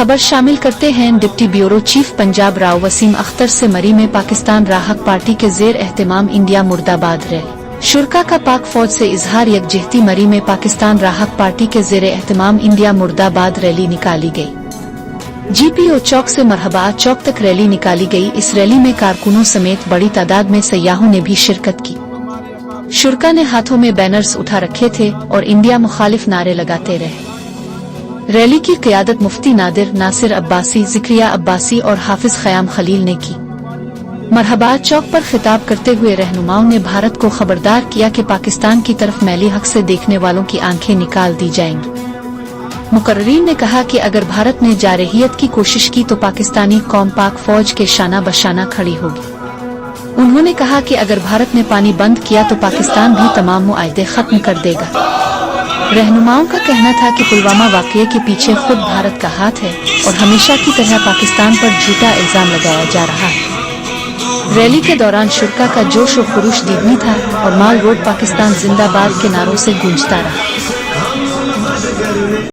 खबर शामिल करते हैं। Deputy bureau chief Punjab Rao Waseem Akhtar से मरी में पाकिस्तान राहत पार्टी के जेर एहतमाम इंडिया मुर्दाबाद रैली। शुरा का पाक फौज से इजहार यकजहती। मरी में पाकिस्तान राहत पार्टी के जेर एहतमाम इंडिया मुर्दाबाद रैली निकाली गई। GPO चौक से मरहबा चौक तक रैली निकाली गई। इस रैली में कारकुनों समेत बड़ी तादाद में सयाहों ने भी शिरकत की। शुरा ने हाथों में बैनर्स उठा रखे थे और इंडिया मुखालिफ नारे लगाते रहे। रैली की क़ियादत मुफ्ती नादिर, नासिर अब्बासी, ज़िक्रिया अब्बासी और हाफिज ख़याम खलील ने की। मरहबा चौक पर खिताब करते हुए रहनुमाओं ने भारत को खबरदार किया कि पाकिस्तान की तरफ मैली हक से देखने वालों की आंखें निकाल दी जाएंगी। मुकर्रीन ने कहा कि अगर भारत ने जारहियत की कोशिश की तो पाकिस्तानी कौम पाक फौज के शाना बशाना खड़ी होगी। उन्होंने कहा कि अगर भारत ने पानी बंद किया तो पाकिस्तान भी तमाम मुआहदे खत्म कर देगा। रहनुमाओं का कहना था कि पुलवामा वाक़ये के पीछे खुद भारत का हाथ है और हमेशा की तरह पाकिस्तान पर झूठा इल्जाम लगाया जा रहा है। रैली के दौरान शुरा का जोश और खरूश दीवानी था और माल रोड पाकिस्तान जिंदाबाद के नारों से गूंजता रहा।